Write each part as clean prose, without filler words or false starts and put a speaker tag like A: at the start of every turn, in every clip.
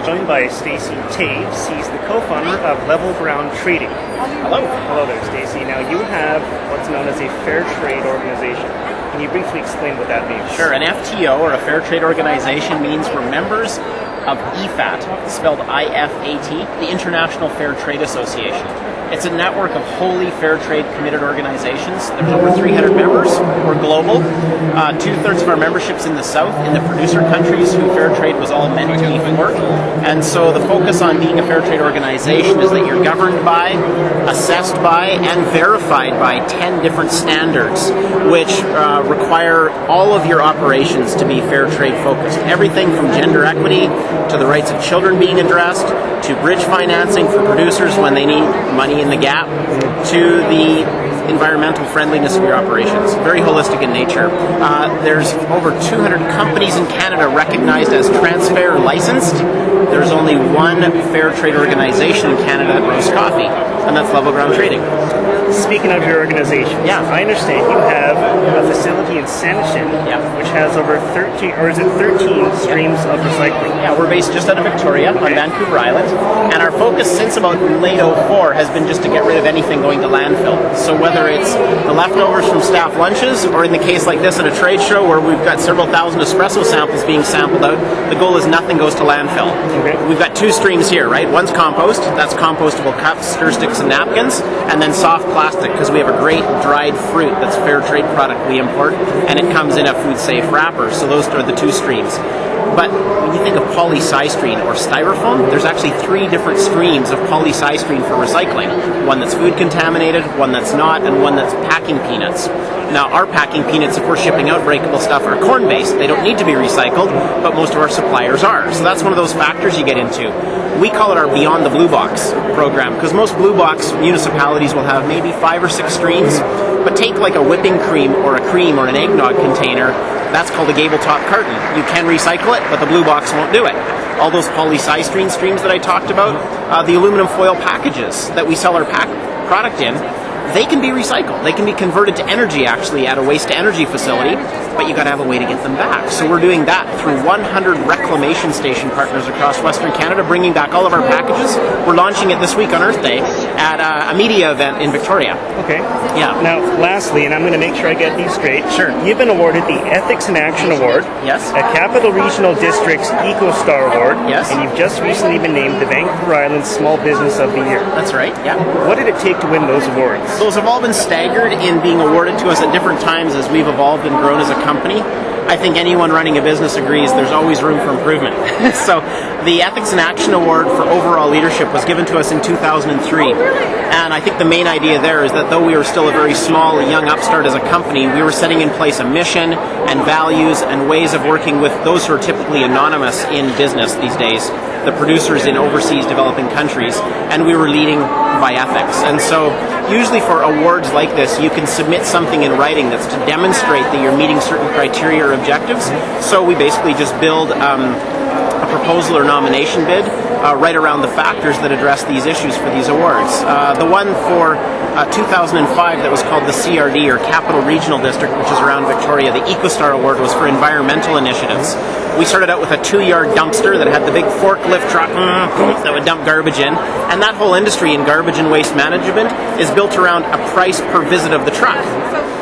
A: joined by Stacey Toews. He's the co-founder of Level Ground Trading.
B: Hello.
A: Hello there, Stacey. Now, you have what's known as a fair trade organization. Can you briefly explain what that means?
B: Sure. An FTO, or a fair trade organization, means we're members of IFAT, spelled IFAT, the International Fair Trade Association. It's a network of wholly fair trade committed organizations. There's over 300 members. We're global. Two-thirds of our membership's in the South, in the producer countries who fair trade was all meant to be for. And so the focus on being a fair trade organization is that you're governed by, assessed by, and verified by 10 different standards, which require all of your operations to be fair trade focused. Everything from gender equity to the rights of children being addressed, to bridge financing for producers when they need money in the gap, to the environmental friendliness of your operations. Very holistic in nature. There's over 200 companies in Canada recognized as Transfair licensed. There's only one fair trade organization in Canada that grows coffee, and that's Level Ground Trading.
A: Speaking of your organization, I understand you have a facility in Sanishan, which has over 13 streams of recycling.
B: Yeah, we're based just out of Victoria on Vancouver Island, and our focus since about late 2004 has been just to get rid of anything going to landfill. So whether it's the leftovers from staff lunches, or in the case like this at a trade show where we've got several thousand espresso samples being sampled out, the goal is nothing goes to landfill.
A: Okay.
B: We've got two streams here, right? One's compost, that's compostable cups, stir sticks, and napkins, and then soft plastic, because we have a great dried fruit that's fair trade product we import, and it comes in a food safe wrapper. So those are the two streams. But when you think of polystyrene or styrofoam, there's actually 3 different streams of polystyrene for recycling. One that's food contaminated, one that's not, and one that's packing peanuts. Now, our packing peanuts, if we're shipping out breakable stuff, are corn-based. They don't need to be recycled, but most of our suppliers are. So that's one of those factors you get into. We call it our Beyond the Blue Box program, because most blue box municipalities will have maybe 5 or 6 streams, but take like a whipping cream or an eggnog container, that's called a gable top carton. You can recycle it, but the blue box won't do it. All those polystyrene streams that I talked about, the aluminum foil packages that we sell our product in, they can be recycled. They can be converted to energy, actually, at a waste-to-energy facility, but you got to have a way to get them back. So we're doing that through 100 reclamation station partners across Western Canada, bringing back all of our packages. We're launching it this week on Earth Day at a media event in Victoria.
A: Okay.
B: Yeah.
A: Now, lastly, and I'm going to make sure I get these straight.
B: Sure.
A: You've been awarded the Ethics in Action Award.
B: Yes.
A: A Capital Regional District's Eco Star Award.
B: Yes.
A: And you've just recently been named the Vancouver Island Small Business of the Year.
B: That's right, yeah.
A: What did it take to win those awards?
B: Those have all been staggered in being awarded to us at different times as we've evolved and grown as a company. I think anyone running a business agrees there's always room for improvement. So the Ethics in Action Award for overall leadership was given to us in 2003. And I think the main idea there is that though we were still a very small, young upstart as a company, we were setting in place a mission and values and ways of working with those who are typically anonymous in business these days, the producers in overseas developing countries, and we were leading by ethics. And so usually for awards like this, you can submit something in writing that's to demonstrate that you're meeting certain criteria or objectives. So we basically just build a proposal or nomination bid right around the factors that address these issues for these awards. The one for 2005 that was called the CRD, or Capital Regional District, which is around Victoria, the EcoStar Award, was for environmental initiatives. We started out with a 2-yard dumpster that had the big forklift truck that would dump garbage in, and that whole industry in garbage and waste management is built around a price per visit of the truck.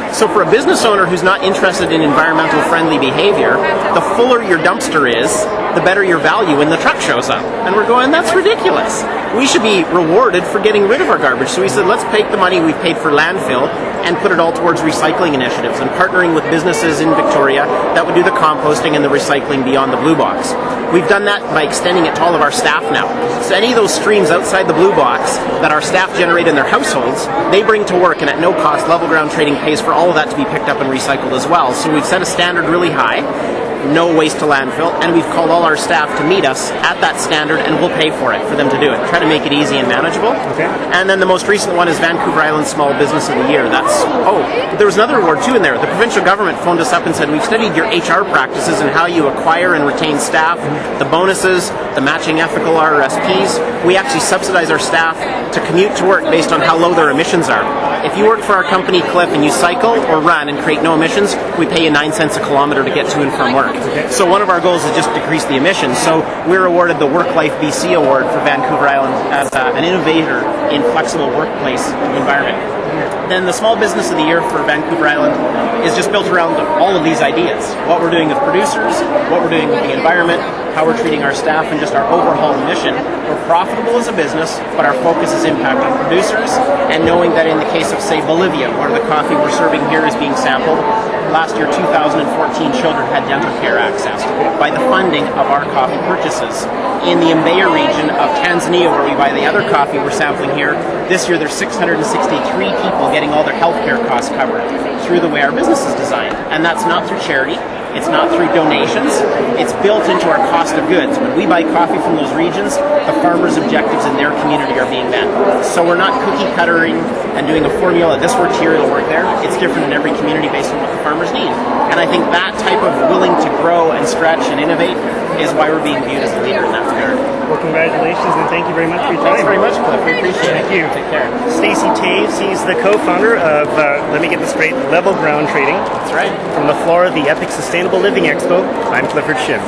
B: So for a business owner who's not interested in environmental friendly behavior, the fuller your dumpster is, the better your value when the truck shows up. And we're going, that's ridiculous. We should be rewarded for getting rid of our garbage. So we said, let's take the money we've paid for landfill and put it all towards recycling initiatives and partnering with businesses in Victoria that would do the composting and the recycling beyond the blue box. We've done that by extending it to all of our staff now. So any of those streams outside the blue box that our staff generate in their households, they bring to work, and at no cost, Level Ground Trading pays for all of that to be picked up and recycled as well. So we've set a standard really high. No waste to landfill, and we've called all our staff to meet us at that standard, and we'll pay for it for them to do it. Try to make it easy and manageable.
A: Okay.
B: And then the most recent one is Vancouver Island Small Business of the Year. There was another award too in there. The provincial government phoned us up and said, we've studied your HR practices and how you acquire and retain staff, the bonuses, the matching ethical RRSPs. We actually subsidize our staff to commute to work based on how low their emissions are. If you work for our company, Cliff, and you cycle or run and create no emissions, we pay you 9 cents a kilometer to get to and from work. So one of our goals is just decrease the emissions. So we're awarded the Work Life BC Award for Vancouver Island as an innovator in flexible workplace environment. Then the Small Business of the Year for Vancouver Island is just built around all of these ideas. What we're doing with producers, what we're doing with the environment, how we're treating our staff, and just our overall mission. We're profitable as a business, but our focus is impact on producers, and knowing that in the case of, say, Bolivia, where the coffee we're serving here is being sampled, last year, 2014, children had dental care access by the funding of our coffee purchases. In the Mbeya region of Tanzania, where we buy the other coffee we're sampling here, this year there's 663 people getting all their healthcare costs covered through the way our business is designed. And that's not through charity. It's not through donations. It's built into our cost of goods. When we buy coffee from those regions, the farmers' objectives in their community are being met. So we're not cookie cuttering and doing a formula, this works here, it'll work there. It's different in every community based on what the farmers need. And I think that type of willing to grow and stretch and innovate is why we're being viewed as a leader in that regard.
A: Well, congratulations, and thank you very much for your time.
B: Thanks very much, Cliff. We appreciate it.
A: Thank you.
B: Take care.
A: Stacey Toews, he's the co-founder of, let me get this straight, Level Ground Trading.
B: That's right.
A: From the floor of the Epic Sustainable Living Expo, I'm Clifford Shim.